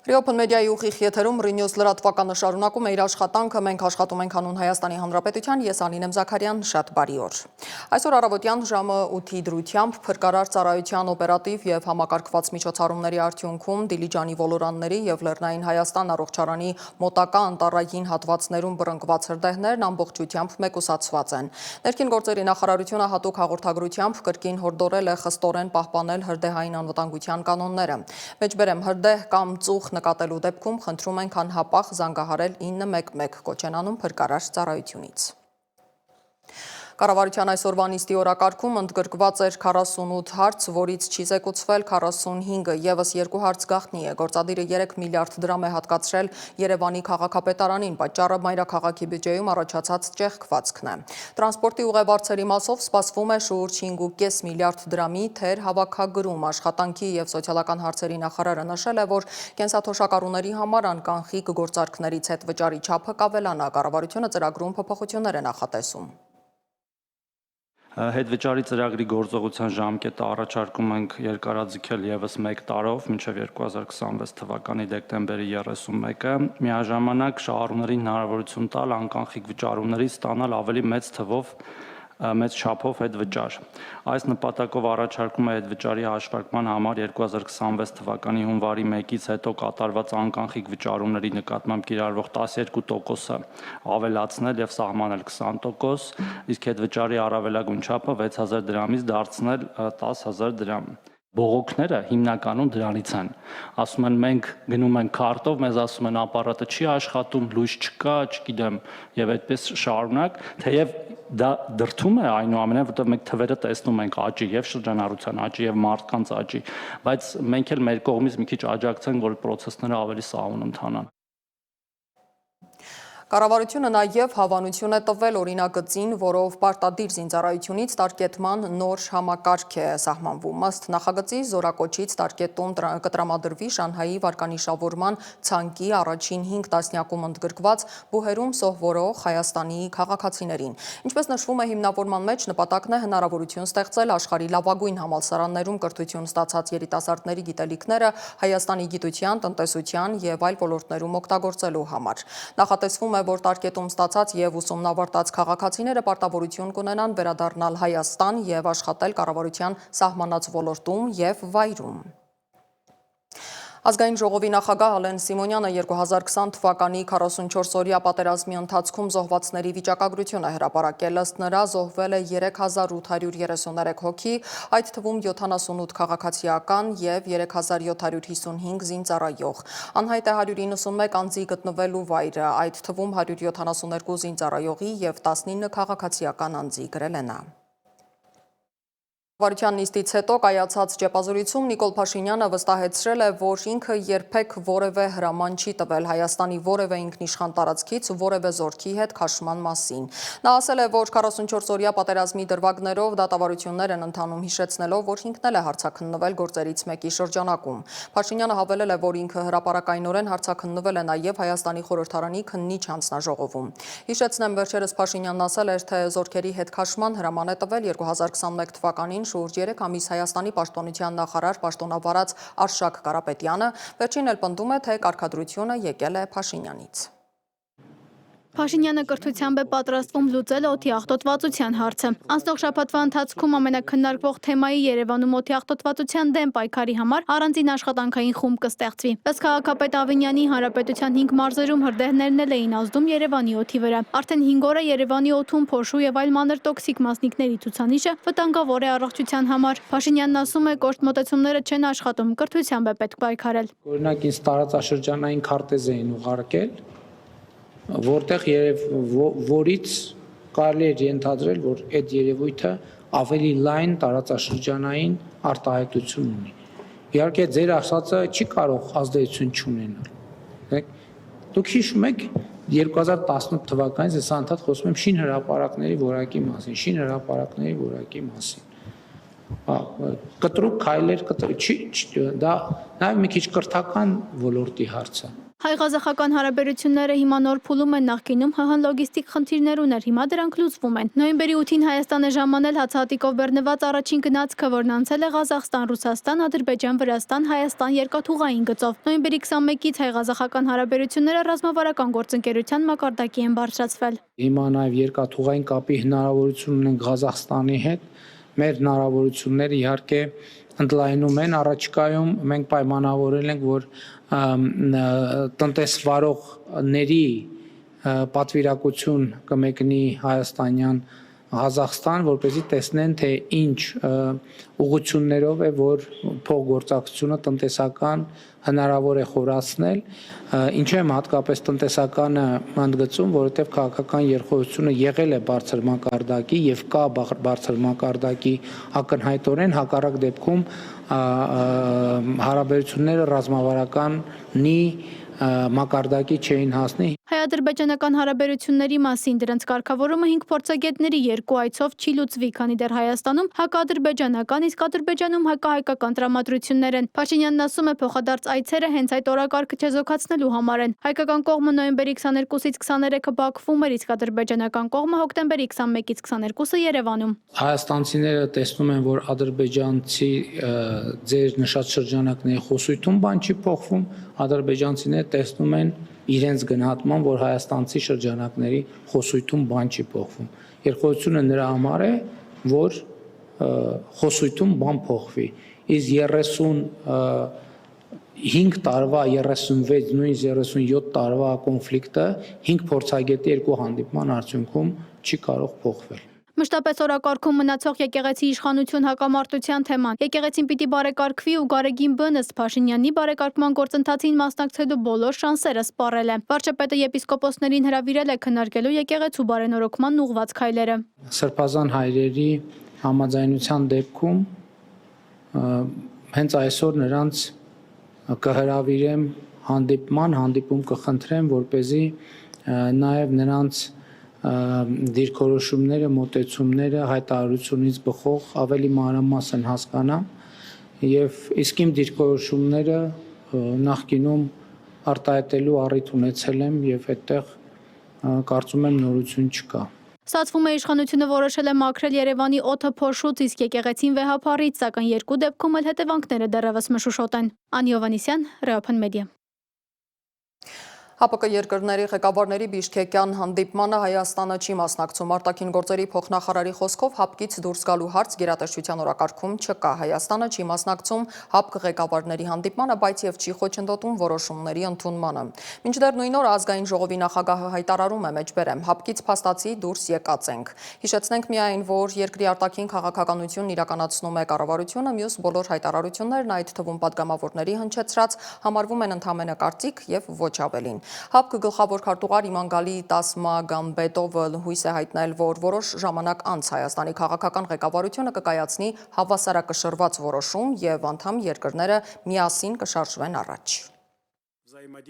Open Media-ի ուղիղ եթերում Renews լրատվականը շարունակում է իր աշխատանքը, մենք աշխատում ենք հանուն Հայաստանի Հանրապետության, ես Անին եմ Զաքարյան, շատ բարի օր։ Այսօր առավոտյան ժամը 8-ի դրությամբ փրկարար ծառայության օպերատիվ եւ համակարգված միջոցառումների արդյունքում Դիլիջանի ոլորանների եւ Լեռնային Հայաստան առողջարանի մոտակա անտառային հատվածներում բռնկված հրդեհներն ամբողջությամբ մեկուսացված են։ Ներքին գործերի նախարարությունը հատուկ հաղորդագրությամբ կրկին հորդորել է խստորեն պահպանել հրդեհային անվտանգության կանոնները։ Մեջբերեմ հրդեհ կամ ծուխ նկատելու դեպքում խնդրում ենք անհապաղ զանգահարել 911 կոչ են անում փրկարար ծառայությունից։ Կառավարության այսօրվա նիստի օրակարգում ընդգրկված էր 48 հարց, որից չի զեկուցվել 45-ը, ևս 2 հարց գաղտնի է։ Գործադիրը 3 միլիարդ դրամ է հատկացրել Երևանի քաղաքապետարանին, պատճառը մայրաքաղաքի բյուջեում առաջացած ճեղքվածքն է։ Տրանսպորտի ուղևորների մասով սպասվում է շուրջ 5.5 միլիարդ դրամի թեր հավաքագրում։ Աշխատանքի եւ սոցիալական հարցերի նախարարը նշել է, որ կենսաթոշակառուների համար անկանխիկ գործարքներից հետ վճարի չափը կավելանա։ Կառավարությունը ծրագրում փոփոխություններ է նախատեսում։ Հետվճարի ծրագրի գործողության ժամկետը առաջարկում ենք երկարաձգել ևս 1 տարով, մինչև 2026 թվականի դեկտեմբերի 31-ը, միաժամանակ շահառուներին հնարավորություն տալ անկանխիկ վճարումներից ստանալ ավելի մեծ չափով հետվճար։ Այս նպատակով առաջարկում է հետվճարի հաշվարկման համար 2026 թվականի հունվարի 1-ից հետո կատարված անկանխիկ վճարումների նկատմամբ կիրառվող 12%-ը ավելացնել եւ սահմանել 20%, իսկ հետվճարի առավելագույն չափը 6000 դրամից դարձնել 10000 դրամ։ Բողոքները հիմնականում դրանից են։ Ասում են մենք գնում ենք քարտով, մեզ ասում են ապարատը չի աշխատում, լույս չկա, չգիտեմ, եւ այդպես շարունակ, թեև դա դրդում է այնուամենայնիվ, որտեղ մենք թվերը տեսնում ենք աճի եւ շրջանառության աճի եւ մարդկանց աճի, բայց մենք էլ մեր կողմից մի քիչ աջակցենք, որ process-ները ավելի սահուն ընթանան։ Կառավարությունը նաև հավանություն է տվել օրինագծին, որով պարտադիր զինծառայությունից տարկետման նոր համակարգ է սահմանվում։ Ըստ նախագծի զորակոչից տարկետում կտրամադրվի Շանհայի վարկանիշավորման ցանկի առաջին 5 տասնյակում ընդգրկված բուհերում սովորող Հայաստանի քաղաքացիներին։ Ինչպես նշվում է հիմնավորման մեջ, նպատակն է հնարավորություն ստեղծել աշխարհի լավագույն համալսարաններում կրթություն ստացած երիտասարդների գիտելիքները Հայաստանի գիտության, տնտեսության եւ այլ ոլորտներում օգտագործելու համար։ Նախատեսվում է, որ տարկետում ստացած եւ ուսումնավարտած քաղաքացիները պարտավորություն կունենան վերադառնալ Հայաստան եւ աշխատել կառավարության սահմանած ոլորտում եւ վայրում։ Ազգային ժողովի նախագահ Ալեն Սիմոնյանը 2020 թվականի 44-օրյա պատերազմի ընթացքում զոհվածների վիճակագրությունը հրապարակել, ըստ նրա զոհվել է 3833 հոգի, այդ թվում 78 քաղաքացիական եւ 3755 զինծառայող։ Անհայտ է 191 անձի գտնվելու վայրը, այդ թվում 172 զինծառայողի եւ 19 քաղաքացիական անձի, գրել է նա։ Կառավարության նիստից հետո կայացած ճեպազրույցում Նիկոլ Փաշինյանը վստահեցրել է, որ ինքը երբեք որևէ հրաման չի տվել Հայաստանի որևէ ինքնիշխան տարածքից որևէ զորքի հետ քաշման մասին։ Նա ասել է, որ 44-օրյա պատերազմի դրվագներով դատավարություններ են ընթանում, հիշեցնելով, որ ինքն էլ է հարձակննվել գործերից մեկի շրջանակում։ Փաշինյանը հավելել է, որ ինքը հրապարակայնորեն հարձակննվել է նաև Հայաստանի խորհրդարանի քննիչ հանձնաժողովում։ Հիշեցնեմ, վերջերս Փաշինյանն ասել էր, թե զորքերի հետ քաշման հրաման է տվել 2021 թվականին շուրջ 3 ամիս Հայաստանի պաշտպանության նախարար պաշտոնավարած Արշակ Կարապետյանը, վերջին էլ պնդում է, թե կարգադրությունը եկել է Փաշինյանից։ Փաշինյանը կրթությամբ է պատրաստվում լուծել օդի աղտոտվածության հարցը։ Անցնող շաբաթվա ընթացքում ամենակննարկվող թեմայի Երևանում օդի աղտոտվածության դեմ պայքարի համար առանձին աշխատանքային խումբ կստեղծվի։ Ըստ քաղաքապետ Ավինյանի, հանրապետության 5 մարզերում հրդեհներն էլ էին ազդում Երևանի օդի վրա։ Արդեն 5 օր է Երևանի օդում փոշու եւ այլ մանր տոքսիկ մասնիկների ցուցանիշը վտանգավոր է առողջության համար։ Փաշինյանն ասում է, կոշտ մոտեցումները չեն աշխատում, կրթությամբ է պետք պայքարել։ Օրինակ, ինձ տարածաշրջանային քարտեզ էին ուղարկել, որտեղ որից կարելի է ենթադրել, որ այդ երևույթը ավելի լայն տարածաշրջանային արտահայտություն ունի։ Իհարկե, ձեր ասածը չի կարող ազդեցություն չունենալ։ Դուք հիշում եք 2018 թվականից ես անդադ խոսում եմ շինհրապարակների որակի մասին, կտրուկ քայլեր, դա նաև մի քիչ կրթական ոլորտի հարց է։ Հայ-ղազախական հարաբերությունները հիմա նոր փուլում են, նախկինում ՀՀ լոգիստիկ խնդիրներ ուներ, հիմա դրանք լուծվում են։ Նոյեմբերի 8-ին Հայաստան է ժամանել հացահատիկով բեռնված առաջին գնացքը, որն անցել է Ղազախստան, Ռուսաստան, Ադրբեջան, Վրաստան, Հայաստան երկաթուղային գծով։ Նոյեմբերի 21-ից հայ-ղազախական հարաբերությունները ռազմավարական գործընկերության մակարդակի են բարձրացվել։ Հիմա նաև երկաթուղային կապի հնարավորություն ունենք Ղազախստանի հետ։ Մեր հնարավորությունները իհարկե ընդլայնում են, առաջիկայում մենք պայմանավորել ենք, որ տնտեսվարողների պատվիրակություն կմեկնի հայաստանյան Ղազախստան, որպեսզի տեսնեն, թե ինչ ուղղություններով է, որ փոխգործակցությունը տնտեսական հնարավոր է խորացնել, ինչու եմ հատկապես տնտեսականը ընդգծում, որովհետև քաղաքական երկխոսությունը եղել է բարձր մակարդակի եւ կա բարձր մակարդակի ակնհայտորեն, հակառակ դեպքում հարաբերությունները ռազմավարականի մակարդակի չէին հասնի։ Հայ-ադրբեջանական հարաբերությունների մասին դրանց կարգավորումը 5 փորձագետների երկու այցով չի լուծվի, քանի դեռ Հայաստանում հակաադրբեջանական, իսկ Ադրբեջանում հակահայկական տրամադրություններ են։ Փաշինյանն ասում է, փոխադարձ այցերը հենց այդ օրակարգը չեզոքացնելու համար են։ Հայկական կողմը նոյեմբերի 22-ից 23-ը Բաքվում էր, իսկ ադրբեջանական կողմը հոկտեմբերի 21-ից 22-ը Երևանում։ Հայաստանցիները տեսնում են, որ ադրբեջանցի ձեր նշած շրջանակների խոսույթում բան չի փոխվում, ադրբեջանցիները տեսնում են իրենց գնահատման, որ հայաստանցի շրջանակների խոսույթում բան չի փոխվում։ Երկխոսությունը նրա համար է, որ խոսույթում բան փոխվի։ Իսկ 35 տարվա, 36, նույնիսկ 37 տարվա կոնֆլիկտը 5 փորձագետի երկու հանդիպման արդյունքում չի կարող փոխվել։ Մշտապես օրակարգում մնացող եկեղեցի իշխանություն հակամարտության թեման։ Եկեղեցին պիտի բարեկարգվի ու Գարեգին Բ. Փաշինյանի բարեկարգման գործընթացին մասնակցելու բոլոր շանսերը սպառել է։ Վարչապետը եպիսկոպոսներին հրավիրել է քննարկելու եկեղեցու բարենորոգման ուղղված քայլերը։ Սրբազան հայրերի համաձայնության դեպքում հենց այսօր նրանց կհրավիրեմ հանդիպում կխնդրեմ, որպեսզի նաև նրանց դիրքորոշումները, մոտեցումները հայտարարությունից բխող ավելի մանրամասն հասկանամ եւ իսկ իմ դիրքորոշումները նախկինում արտահայտելու առիթ ունեցել եմ եւ այդտեղ կարծում եմ նորություն չկա։ Ստացվում է իշխանությունը որոշել է մաքրել Երևանի օդը փոշուց, իսկ եկեղեցին վեհափառից, սակայն երկու դեպքում էլ հետևանքները դեռևս մշուշոտ են։ Անի Հովանեսյան, Ռեոփն մեդիա։ ՀԱՊԿ երկրների ղեկավարների բիշքեկյան հանդիպմանը Հայաստանը չի մասնակցում։ Արտաքին գործերի փոխնախարարի խոսքով ՀԱՊԿ-ից դուրս գալու հարց գերատեսչության օրակարգում չկա։ Հայաստանը չի մասնակցում ՀԱՊԿ ղեկավարների հանդիպմանը, բայց եւ չի խոչընդոտում որոշումների ընդունմանը։ Մինչդեռ նույն օր ազգային ժողովի նախագահը հայտարարում է մեջբերեմ ՀԱՊԿ-ից փաստացի դուրս եկած ենք։ Հիշեցնենք միայն, որ երկրի արտաքին քաղաքականությունն իրականացնում է կառավարությունը, մյուս բոլոր հայտարարություններն, այդ թվում падգամավորների հնչեցրած, համարվում են ընդհանրապես կարծիք եւ ոչ ավելին։ ՀԱՊԿ գլխավոր քարտուղար Իմանգալի Տասմագամբետովը հույս է հայտնել, որ որոշ ժամանակ անց Հայաստանի քաղաքական ղեկավարությունը կկայացնի հավասարակշռված որոշում եւ անդամ երկրները միասին կշարժվեն առաջ։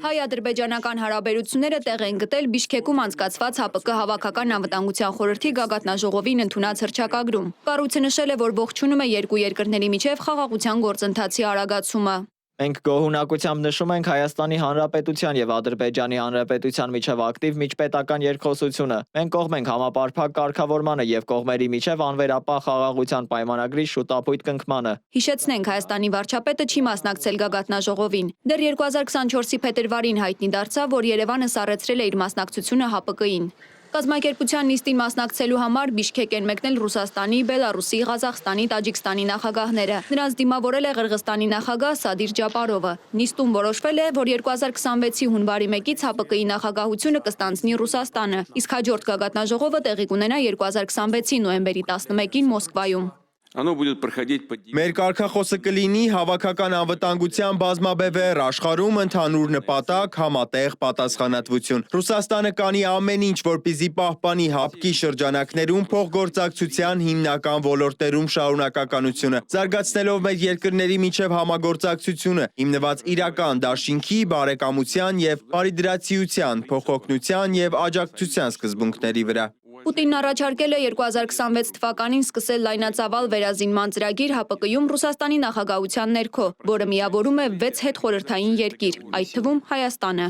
Հայ-ադրբեջանական հարաբերությունները տեղ են գտել Բիշքեկում անցկացված ՀԱՊԿ հավաքական անվտանգության խորհրդի գագաթնաժողովին ընդունած հռչակագրում։ Կառույցը նշել է, որ ողջունում է երկու երկրների միջև խաղաղության գործընթացի արագացումը։ Մենք գոհունակությամբ նշում ենք Հայաստանի Հանրապետության եւ Ադրբեջանի Հանրապետության միջև ակտիվ միջպետական երկխոսությունը։ Մենք կողմ ենք համապարփակ կարգավորմանը եւ կողմերի միջև անվերապահ խաղաղության պայմանագրի շուտապույտ կնքմանը։ Հիշեցնենք, Հայաստանի վարչապետը չի մասնակցել գագաթնաժողովին։ Դեռ 2024-ի փետրվարին հայտնի դարձավ, որ Երևանը սառեցրել է իր մասնակցությունը ՀԱՊԿ-ին։ Կազմակերպության նիստին մասնակցելու համար Բիշքեկ են մեկնել Ռուսաստանի, Բելարուսի, Ղազախստանի, Տաջիկստանի նախագահները։ Նրանց դիմավորել է Ղրղստանի նախագահ Սադիր Ջապարովը։ Նիստում որոշվել է, որ 2026-ի հունվարի 1-ից ՀԱՊԿ-ի նախագահությունը կստանձնի Ռուսաստանը, իսկ հաջորդ գագաթնաժողովը տեղի կունենա 2026-ի նոյեմբերի 11-ին Մոսկվայում։ Մեր կարգախոսը կլինի հավաքական անվտանգության բազմաբևեռ աշխարհում ընդհանուր նպատակ, համատեղ պատասխանատվություն։ Ռուսաստանը կանի ամեն ինչ, որպեսզի պահպանի ՀԱՊԿ-ի շրջանակներում փոխգործակցության հիմնական ոլորտերում շարունակականությունը, զարգացնելով մեր երկրների միջև համագործակցությունը, հիմնված իրական դաշինքի, բարեկամության եւ բարիդրացիության, փոխօգնության եւ աջակցության սկզբունքների վրա։ Պուտինն առաջարկել է 2026 թվականին սկսել լայնածավալ վերազինման ծրագիր ՀԱՊԿ-ում Ռուսաստանի նախագահության ներքո, որը միավորում է 6 հետխորհրդային երկիր, այդ թվում Հայաստանը։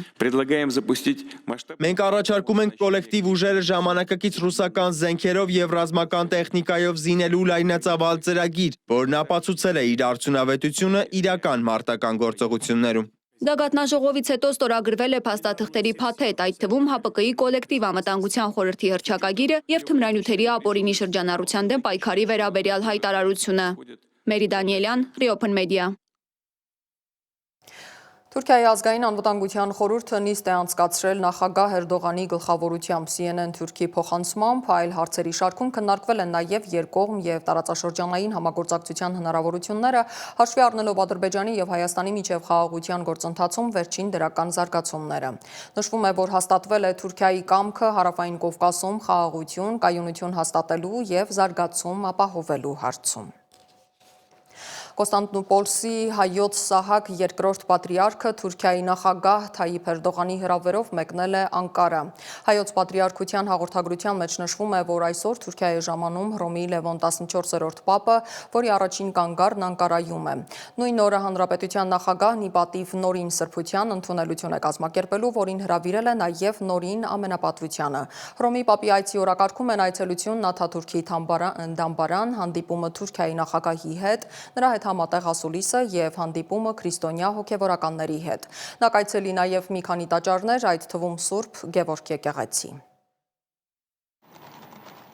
Մենք առաջարկում ենք կոլեկտիվ ուժերը ժամանակակից ռուսական զենքերով եւ ռազմական տեխնիկայով զինելու լայնածավալ ծրագիր, որն ապացուցել է իր արդյունավետությունը իրական մարտական գործողություններում։ Գագաթնաժողովից հետո ստորագրվել է փաստաթղթերի փաթեթ, այդ թվում ՀԱՊԿ-ի կոլեկտիվ անվտանգության խորհրդի հռչակագիրը եւ թմրանյութերի ապօրինի շրջանառության դեմ պայքարի վերաբերյալ հայտարարությունը։ Մերի Դանիելյան, Reopen Media։ Թուրքիայի ազգային անվտանգության խորհուրդը նիստ է անցկացրել նախագահ Էրդողանի գլխավորությամբ CNN Թուրքի փոխանցմամբ, այլ հարցերի շարքում քննարկվել են նաև երկկողմ եւ տարածաշրջանային համագործակցության հնարավորությունները, հաշվի առնելով Ադրբեջանի եւ Հայաստանի միջև խաղաղության գործընթացում վերջին դրական զարգացումները։ Նշվում է, որ հաստատվել է Թուրքիայի կամքը Հարավային Կովկասում խաղաղություն, կայունություն հաստատելու եւ զարգացում ապահովելու հարցում։ Կոստանդնուպոլսի հայոց Սահակ երկրորդ պատրիարքը Թուրքիայի նախագահ Թայիփ Էրդողանի հրավերով մեկնել է Անկարա։ Հայոց պատրիարքության հաղորդագրության մեջ նշվում է, որ այսօր Թուրքիայի ժամանում Հռոմի Լևոն 14-րդ պապը, որի առաջին կանգառն Անկարայում է։ Նույն օրը հանրապետության նախագահն ի պատիվ Նորին Սրբության ընդունելություն է կազմակերպելու, որին հրավիրել է նաև Նորին ամենապատվությանը։ Հռոմի պապի այցի օրակարգում են այցելությունն Աթաթուրքի դամբարան, հանդիպումը Թուրքիայի նախագահի հետ, նրա հետ համատեղ ասուլիսը եւ հանդիպումը քրիստոնյա հոգևորականների հետ։ Նա կայցելի նաև մի քանի տաճարներ, այդ թվում Սուրբ Գևորգ եկեղեցի։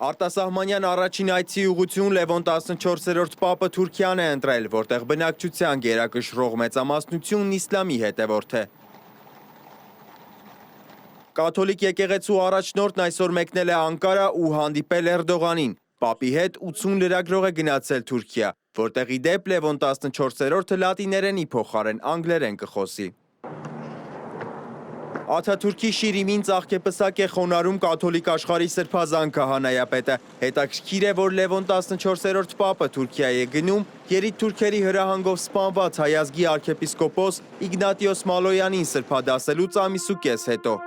Արտասահմանյան առաջին այցի ուղղություն Լևոն 14-րդ պապը Թուրքիան է ընտրել, որտեղ բնակչության գերակշռող մեծամասնությունն իսլամի հետևորդ է։ Կաթոլիկ եկեղեցու առաջնորդն այսօր մեկնել է Անկարա ու հանդիպել Էրդողանին։ Պապի հետ 80 լրագրող է գնացել Թուրքիա, որտեղ ի դեպ Լևոն 14-րդը լատիներենի փոխարեն անգլերեն կխոսի։ Աթաթուրքի շիրիմին ծաղկեպսակ է խոնարհում կաթոլիկ աշխարհի սրբազան քահանայապետը։ Հետաքրքիր է, որ Լևոն 14-րդ պապը Թուրքիայի է գնում երիտթուրքերի հրահանգով սպանված հայազգի արքեպիսկոպոս Իգնատիոս Մալոյանին սրբադասելուց ամիսուկես հետո։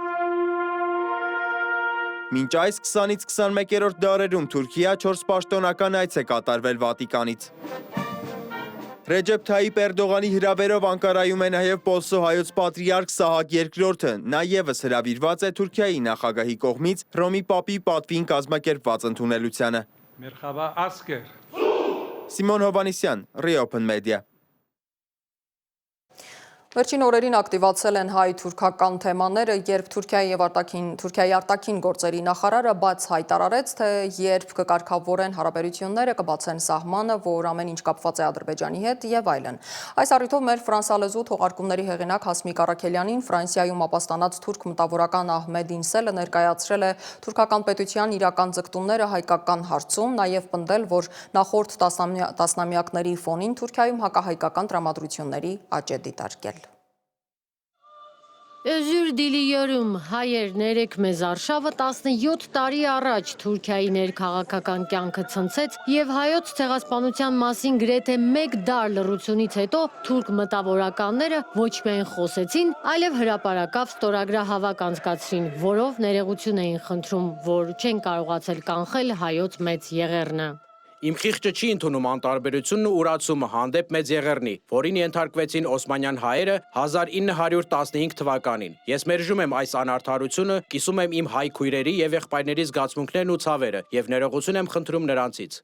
Մինչ այս 20-ից 21-րդ դարերում Թուրքիա 4 պաշտոնական այց է կատարվել Վատիկանից։ Ռեջեփ Թայիփ Էրդողանի հրավերով Անկարայում է նաև Պոլսո հայոց պատրիարք Սահակ II, նա ևս հրավիրված է Թուրքիայի նախագահի կողմից Հռոմի պապի պատվին կազմակերպված ընդունելությանը։ Սիմոն Հովանիսյան, Reopen Media։ Վերջին օրերին ակտիվացել են հայ-թուրքական թեմաները, երբ Թուրքիայի արտաքին գործերի նախարարը բաց հայտարարեց, թե երբ կկարգավորեն հարաբերությունները, կբացեն սահմանը, որ ամեն ինչ կապված է Ադրբեջանի հետ եւ այլն։ Այս առիթով մեր ֆրանսալեզու թողարկումների հեղինակ Հասմիկ Առաքելյանին Ֆրանսիայում ապաստանած թուրք մտավորական Ահմեդ Ինսելը ներկայացրել է թուրքական պետության իրական ձգտումները հայկական հարցում, նաև պնդել, որ նախորդ տասնամյակների ֆոնին Թուրքիայում հակահայկական տրամադրությունների աճ է դիտարկել։ Özür diliyorum, հայեր ներեք մեզ արշավը 17 տարի առաջ Թուրքիայի ներքաղաքական կյանքը ցնցեց եւ հայոց ցեղասպանության մասին գրեթե 1 դար լռությունից հետո թուրք մտավորականները ոչ միայն խոսեցին, այլև հրապարակավ ստորագրահավաք անցկացրին, որով ներողություն էին խնդրում, որ չեն կարողացել կանխել հայոց մեծ եղեռնը։ Իմ խիղճը չի ընդունում անտարբերությունն ու ուրացումը հանդեպ մեծ եղեռնի, որին ենթարկվեցին օսմանյան հայերը 1915 թվականին։ Ես մերժում եմ այս անարդարությունը, կիսում եմ իմ հայ քույրերի եւ եղբայրների զգացմունքներն ու ցավերը եւ ներողություն եմ խնդրում նրանցից։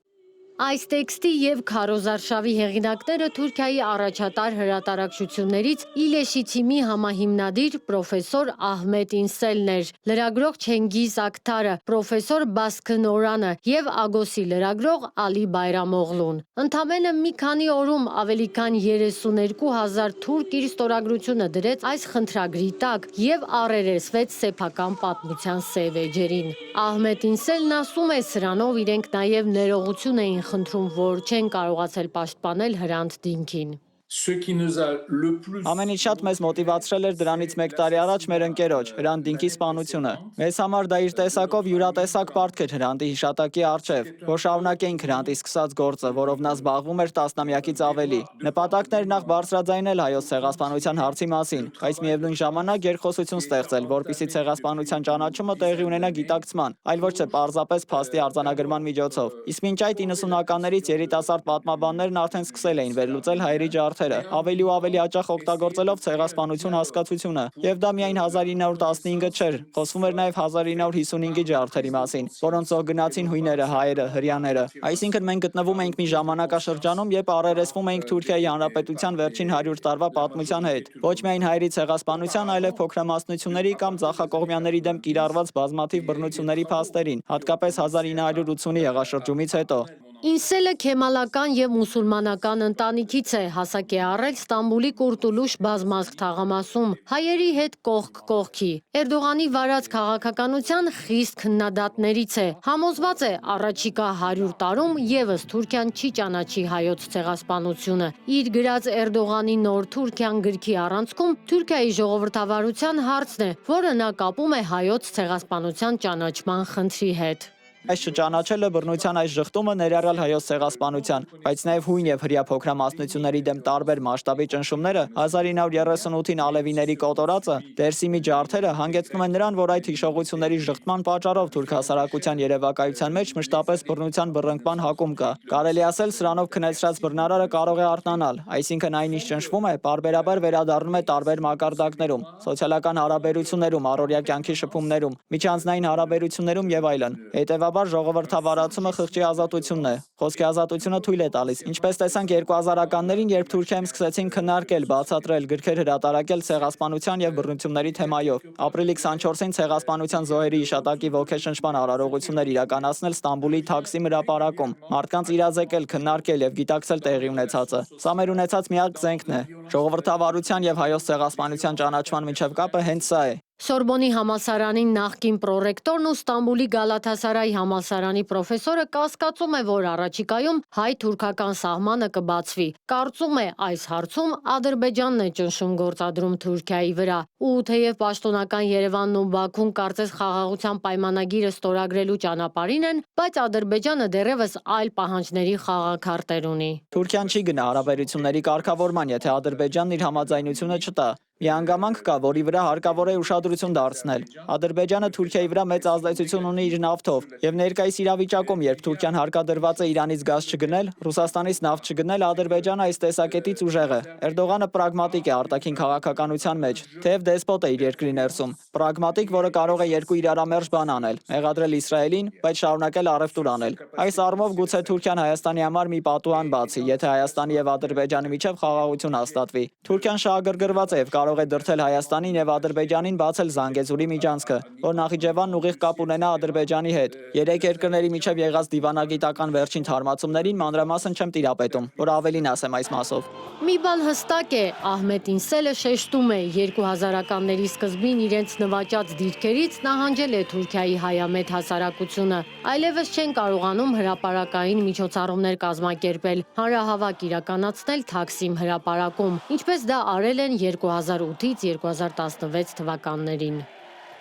Այս տեքստի եւ Քարոզարշավի հեղինակները Թուրքիայի առաջատար հրատարակչություններից Իլեշի թիմի համահիմնադիր պրոֆեսոր Ահմեդ Ինսելն էր, լրագրող Չենգիզ Ակթարը, պրոֆեսոր Բասկն Օրանը եւ Ագոսի լրագրող Ալի Բայրամօղլուն։ Ընդամենը մի քանի օրում ավելի քան 32,000 թուրք իր ստորագրությունը դրեց այս խնդրագրի տակ եւ առերեսվեց սեփական պատմության սև էջերին։ Ահմեդ Ինսելն ասում է, սրանով իրենք նաեւ ներողություն էին խնդրում, որ չեն կարողացել պաշտպանել հրանտ դիմքին։ Ce qui nous a le plus Ամենից շատ մեզ մոտիվացրել էր դրանից 1 տարի առաջ մեր ընկերոջ Հրանտ Դինկի սպանությունը։ Մեզ համար դա իր տեսակով յուրատեսակ պարտք էր Հրանտի հիշատակի առջև, որ շարունակեինք Հրանտի սկսած գործը, որով նա զբաղվում էր 10-ամյակից ավելի։ Նպատակն էր նախ բարձրաձայնել հայոց ցեղասպանության հարցի մասին, բայց միևնույն ժամանակ երկխոսություն ստեղծել, որպեսզի ցեղասպանության ճանաչումը տեղի ունենա գիտակցման, այլ ոչ թե պարզապես փաստի արձանագրման միջոցով։ Իսկ մինչ այդ 90-ականներից երիտասարդ պատմաբաններն արդեն սկսել էին վերլուծել հայերի ջարդերը, ավելի ու ավելի հաճախ օգտագործելով ցեղասպանություն հասկացությունը, եւ դա միայն 1915-ը չէր, խոսվում էր նաեւ 1955-ի ջարդերի մասին, որոնցով գնացին հույները, հայերը, հрьяաները։ Այսինքն մենք գտնվում էինք մի ժամանակաշրջանում, երբ առերեսվում էինք Թուրքիայի Հանրապետության վերջին 100 տարվա պատմության հետ, ոչ միայն հայերի ցեղասպանության, այլև փոքրամասնությունների կամ ձախակողմյանների դեմ կիրառված բազմաթիվ բռնությունների փաստերին, հատկապես 1980-ի հեղաշրջումից հետո։ Ինսելը քեմալական եւ մուսուլմանական ընտանիքից է, հասակ է առել Ստամբուլի Կուրտուլուշ բազմազգ թաղամասում, հայերի հետ կողք կողքի։ Էրդողանի վարած քաղաքականության խիստ քննադատներից է։ Համոզված է առաջիկա 100 տարում եւս Թուրքիան չի ճանաչի հայոց ցեղասպանությունը։ Իր գրած Էրդողանի նոր Թուրքիան գրքի առանցքում Թուրքիայի ժողովրդավարության հարցն է, որը նա կապում է հայոց ցեղասպանության ճանաչման խնդրի հետ։ Այս չճանաչելը բռնության այս ժխտումը ներառյալ հայոց ցեղասպանության, բայց նաև հույն եւ հրյա փոքրամասնությունների դեմ տարբեր մասշտաբի ճնշումները 1938-ին ալևիների կոտորածը, Դերսիմի ջարդերը հանգեցնում են նրան, որ այդ հիշողությունների ժխտման պատճառով թուրք հասարակության երևակայության մեջ մշտապես բռնության բռնկման հակում կա։ Կարելի ասել սրանով քնեցրած բռնարարը կարող է արթնանալ, այսինքն այն ինչ ճնշվում է, պարբերաբար վերադառնում է տարբեր մակարդակներում, սոցիալական հարաբերություններում, առօրյա կյանքի շփումներում, միջանձնային հարաբերություններում եւ այլն։ Հետևաբար ժողովրդավարացումը խղճի ազատությունն է։ Խոսքի ազատությունը թույլ է տալիս, ինչպես տեսանք 2000-ականներին, երբ Թուրքիայում սկսեցին քննարկել, բացատրել, գրքեր հրատարակել ցեղասպանության եւ բռնությունների թեմայով։ Ապրիլի 24-ին ցեղասպանության զոհերի հիշատակի ոգեշնչման արարողություններ իրականացնել Ստամբուլի Թաքսիմ հրապարակում, մարդկանց իրազեկել, քննարկել եւ գիտակցել տեղի ունեցածը։ Սա մեր ունեցած միակ զենքն է։ Ժողովրդավարության եւ հայոց ցեղասպանության ճանաչման միջև կապը հենց սա է։ Սորբոնի համալսարանի նախկին պրոռեկտորն ու Ստամբուլի Գալաթասարայի համալսարանի պրոֆեսորը կասկածում է, որ առաջիկայում հայ-թուրքական սահմանը կբացվի։ Կարծում է, այս հարցում Ադրբեջանն է ճնշում գործադրում Թուրքիայի վրա։ Ու թեև պաշտոնական Երևանն ու Բաքուն կարծես խաղաղության պայմանագիրը ստորագրելու ճանապարհին են, բայց Ադրբեջանը դեռևս այլ պահանջների խաղաքարտեր ունի։ Թուրքիան չի գնա հարաբերությունների կարգավորման, եթե Ադրբեջանն իր համաձայնությունը չտա։ Մի հանգամանք կա, որի վրա հարկավոր է ուշադրություն դարձնել։ Ադրբեջանը Թուրքիայի վրա մեծ ազդեցություն ունի իր նավթով, եւ ներկայիս իրավիճակում, երբ Թուրքիան հարկադրված է Իրանից գազ չգնել, Ռուսաստանից նավթ չգնել, Ադրբեջանը այս տեսակետից ուժեղ է։ Էրդողանը պրագմատիկ է արտաքին քաղաքականության մեջ, թեև դեսպոտ է իր երկրի ներսում, պրագմատիկ, որը կարող է երկու իրարամերժ բան անել՝ մեղադրել Իսրայելին, բայց շարունակել առևտուր անել։ Այս առումով գուցե Թուրքիան Հայաստանի համար մի պատուհան բացի, եթե Հայաստանի եւ Ադրբեջանի միջև խաղաղություն հաստատվի։ Թուրքիան շահագրգռված է եւ կարող է դրդել Հայաստանին եւ Ադրբեջանին բացել Զանգեզուրի միջանցքը, որ Նախիջևանն ուղիղ կապ ունենա Ադրբեջանի հետ։ Երեք երկրների միջև եղած դիվանագիտական վերջին թարմացումներին մանրամասն չեմ տիրապետում, որ ավելին ասեմ այս մասով։ Մի բան հստակ է, Ահմեդ Ինսելը շեշտում է, 2000-ականների սկզբին իրենց նվաճած դիրքերից նահանջել է Թուրքիայի հայամետ հասարակությունը։ Այլևս չեն կարողանում հրապարակային միջոցառումներ կազմակերպել, հանրահավաք իրականացնել Թաքսիմ հրապարակում, ինչպես դա արել են 2008-ից 2016 թվականներին։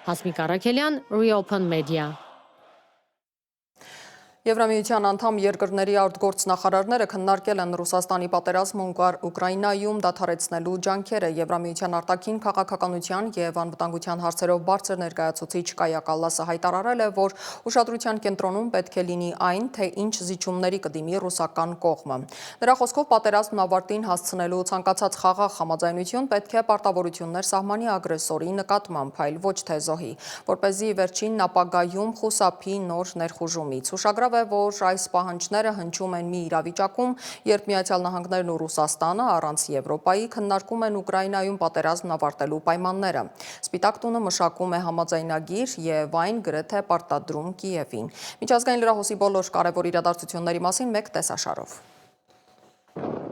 Հասմիկ Առաքելյան, Reopen Media։ Եվրամիության անդամ երկրների արտգործնախարարները քննարկել են Ռուսաստանի պատերազմը Ուկրաինայում դադարեցնելու ջանքերը։ Եվրամիության արտաքին քաղաքականության եւ անվտանգության հարցերով բարձր ներկայացուցիչ Կայա Կալլասը հայտարարել է, որ ուշադրության կենտրոնում պետք է լինի այն, թե ինչ զիջումների կդիմի ռուսական կողմը։ Նրա խոսքով պատերազմն ավարտին հասցնելու ցանկացած խաղաղ համաձայնություն պետք է պարտավորություններ սահմանի ագրեսորի նկատմամբ, այլ ոչ թե զոհի, որպեսզի վերջին ապագայում խուսափի նոր ներխուժումից։ Ուշագրավ է, որ այս պահանջները հնչում են մի իրավիճակում, երբ Միացյալ Նահանգներն ու Ռուսաստանը առանց Եվրոպայի քննարկում են Ուկրաինայում պատերազմն ավարտելու պայմանները։ Սպիտակ տունը մշակում է համաձայնագիր եւ այն գրեթե պարտադրում Կիևին։ Միջազգային լրահոսի բոլոր կարևոր իրադարձությունների մասին մեկ տեսաշարով։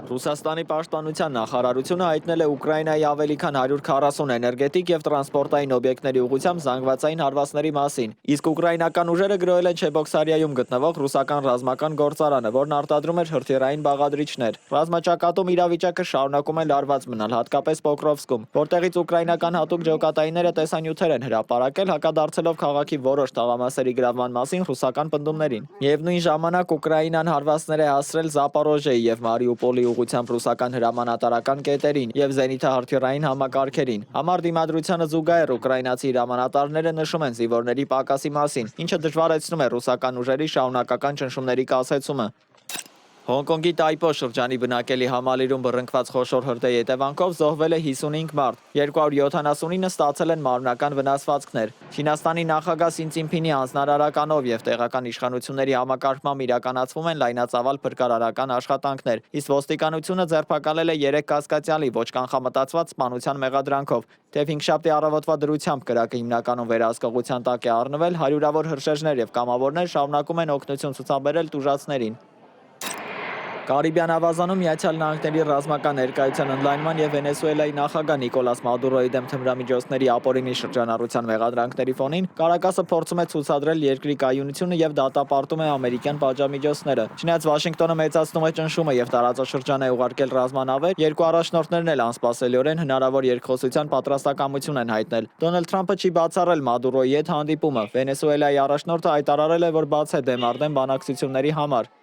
Ռուսաստանի պաշտպանության նախարարությունը հայտնել է Ուկրաինայի ավելի քան 140 էներգետիկ եւ տրանսպորտային օբյեկտների ուղղությամբ զանգվածային հարվածների մասին, իսկ ուկրաինական ուժերը գրոհել են Չեբոքսարիայում գտնվող ռուսական ռազմական գործարանը, որն արտադրում էր հրթիռային բաղադրիչներ։ Ռազմաճակատում իրավիճակը շարունակում է լարված մնալ, հատկապես Պոկրովսկում, որտեղից ուկրաինական հատուկ ջոկատայինները տեսանյութեր են հրապարակել, հակադարձելով քաղաքի որոշ թաղամասերի գրավման մասին ռուսական պնդումներին։ Միևնույն ժամանակ Ուկրաինան հարվածներ է հասցրել Զապորոժիեի եւ Մարիուպոլի ուղղությամբ ռուսական հրամանատարական կետերին եւ զենիթահրթիռային համակարգերին։ Համառ դիմադրությանը զուգահեռ ուկրաինացի հրամանատարները նշում են զինվորների պակասի մասին, ինչը դժվարեցնում է ռուսական ուժերի շարունակական ճնշումների կասեցումը։ Հոնկոնգի Տայպո շրջանի բնակելի համալիրում բռնկված խոշոր հրդեհի հետևանքով զոհվել է 55 մարդ, 279-ը ստացել են մարմնական վնասվածքներ։ Չինաստանի նախագահ Սին Ցինփինի հանձնարարականով եւ տեղական իշխանությունների համակարգմամբ իրականացվում են լայնածավալ փրկարարական աշխատանքներ, իսկ ոստիկանությունը ձերբակալել է 3 կասկածյալի ոչ կանխամտածված սպանության մեղադրանքով։ Թեև հինգշաբթի առավոտվա դրությամբ կրակը հիմնականում վերահսկողության տակ է առնվել, հարյուրավոր հրշեջներ եւ կամավորներ շարունակում են օգնություն ցուցաբերել տուժածներին։ Կարիբյան ավազանում Միացյալ Նահանգների ռազմական ներկայության ընդլայնման եւ Վենեսուելայի նախագահ Նիկոլաս Մադուրոյի դեմ թմրամիջոցների ապօրինի շրջանառության մեղադրանքների ֆոնին Կարակասը փորձում է ցուցադրել երկրի կայունությունը եւ դատապարտում է ամերիկյան պատժամիջոցները։ Չնայած Վաշինգտոնը մեծացնում է ճնշումը եւ տարածաշրջան է ուղարկել ռազմանավեր, երկու առաջնորդներն էլ անսպասելիորեն հնարավոր երկխոսության պատրաստակամություն են հայտնել։ Դոնալդ Թրամփը չի բացառել Մադուրոյի հետ հանդիպումը։ Վենեսուելայի առաջնորդը հայտարարել է, որ բաց է դեմ առ դեմ բանակցությունների համար։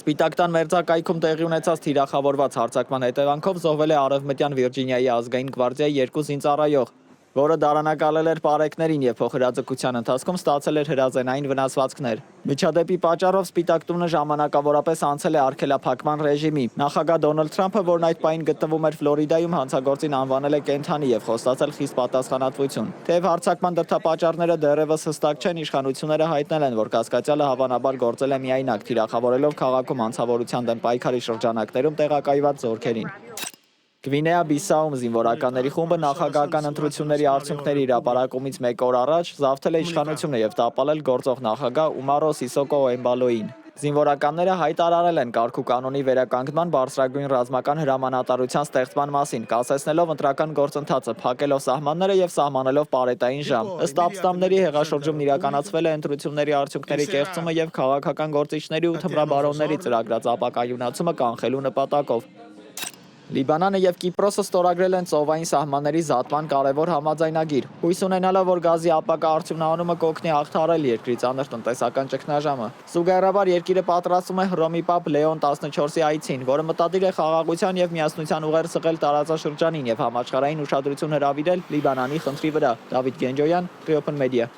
Սպիտակ տան մերձակայքում տեղի ունեցած թիրախավորված հարձակման հետևանքով զոհվել է Արևմտյան Վիրջինիայի ազգային գվարդիայի 2 զինծառայող, որը դարանակալել էր պարեկներին եւ փոխհրաձգության ընթացքում ստացել էր հրազենային վնասվածքներ։ Միջադեպի պատճառով Սպիտակ տունը ժամանակավորապես անցել է արգելափակման ռեժիմի։ Նախագահ Դոնալդ Թրամփը, որն այդ պահին գտնվում էր Ֆլորիդայում, հանցագործին անվանել է կենդանի եւ խոստացել խիստ պատասխանատվություն։ Թեև հարձակման դրդապատճառները դեռևս հստակ չեն, իշխանությունները հայտնել են, որ կասկածյալը հավանաբար գործել է միայնակ, թիրախավորելով քաղաքում անցավորության դեմ պայքարի շրջանակներում տեղակայված զորքերին։ Գվինեա-Բիսաում զինվորականների խումբը նախագահական ընտրությունների արդյունքների հրապարակումից 1 օր առաջ զավթել է իշխանությունը եւ տապալել գործող նախագահ Ումարո Սիսոկո Էմբալոյին։ Զինվորականները հայտարարել են կարգու կանոնի վերականգնման բարձրագույն ռազմական հրամանատարության ստեղծման մասին, կասեցնելով ընտրական գործընթացը, փակելով սահմանները եւ սահմանելով պարետային ժամ։ Ըստ ապստամբների հեղաշրջումն իրականացվել է ընտրությունների արդյունքների կեղծումը եւ քաղաքական գործիչների ու թմրաբարոնների ծրագրած ապակայունացումը կանխելու նպատակով։ Լիբանանը եւ Կիպրոսը ստորագրել են ծովային սահմանների զատման կարևոր համաձայնագիր, հույս ունենալով, որ գազի ապակա արդյունահանումը կօգնի հաղթահարել երկրի ծանր տնտեսական ճգնաժամը։ Զուգահեռաբար երկիրը պատրաստվում է Հռոմի Պապ Լեոն 14-ի այցին, որը մտադիր է խաղաղության եւ միասնության ուղեր սղել տարածաշրջանին եւ համաշխարհային ուշադրություն հրավիրել Լիբանանի խնդրի վրա։ Դավիթ Գենջոյան, Open Media։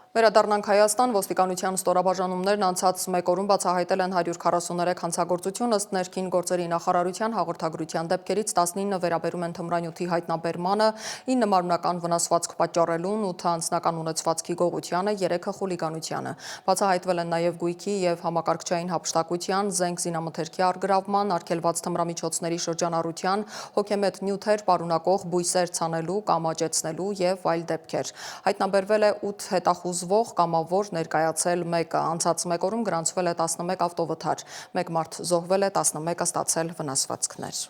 Վերադառնանք Հայաստան, ոստիկանության ստորաբաժանումներն անցած 1 օրում բացահայտել են 143 հանցագործություն, ըստ ներքին գործերի նախարարության հաղորդագրության դեպքերից 19 վերաբերում են թմրանյութի հայտնաբերմանը, 9 մարմնական վնասվածք պատճառելուն, 8 անձնական ունեցվածքի գողությանը, 3-ը խուլիգանությանը։ Բացահայտվել են նաև գույքի եւ համակարգչային հափշտակության, զենք զինամթերքի առգրավման, արգելված թմրամիջոցների շրջանառության, հոգեմետ նյութեր պարունակող բույսեր ցանելու կամ աճեցնելու եւ այլ դեպքեր։ Հայտնաբերվել է 8 հետախուզվող կամավոր, ներկայացել 1-ը, անցած 1 օրում գրանցվել է 11 ավտովթար, 1 մարդ զոհվել է, 11-ը ստացել վնասվածքներ։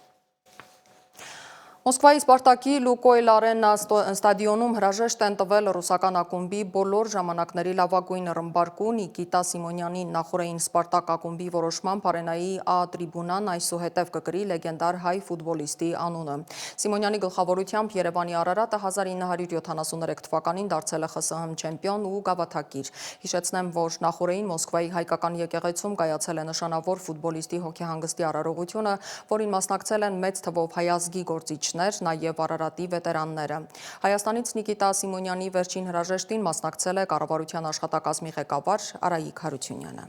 Մոսկվայի Սպարտակի Լուկոյլ Արենա ստադիոնում հրաժեշտ են տվել ռուսական ակումբի բոլոր ժամանակների լավագույն ռմբարկու Նիկիտա Սիմոնյանի նախորդային Սպարտակ ակումբի որոշմամբ Արենայի A տրիբունան այսուհետև կկրի լեգենդար հայ ֆուտբոլիստի անունը։ Սիմոնյանի գլխավորությամբ Երևանի Արարատը 1973 թվականին դարձել է ԽՍՀՄ չեմպիոն ու գավաթակիր։ Հիշեցնեմ, որ նախորդային Մոսկվայի հայկական եկեղեցում կայացել է նշանավոր ֆուտբոլիստի հոգեհանգստի արարողությունը, որին մասնակցել են մեծ թվով հայ ազգի գործիչներ, նաև Արարատի վետերանները։ Հայաստանից Նիկիտա Սիմոնյանի վերջին հրաժեշտին մասնակցել է կառավարության աշխատակազմի ղեկավար Արայիկ Հարությունյանը։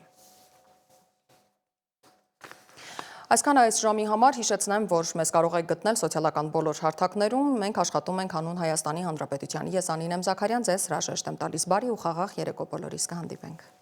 Այսքան այս ժամի համար, հիշեցնեմ, որ մեզ կարող եք գտնել սոցիալական բոլոր հարթակներում, մենք աշխատում ենք հանուն Հայաստանի Հանրապետության։ Ես Անին եմ Զաքարյան, ձեզ հրաժեշտ եմ տալիս, բարի ու խաղաղ երեկո բոլորիս, կհանդիպենք։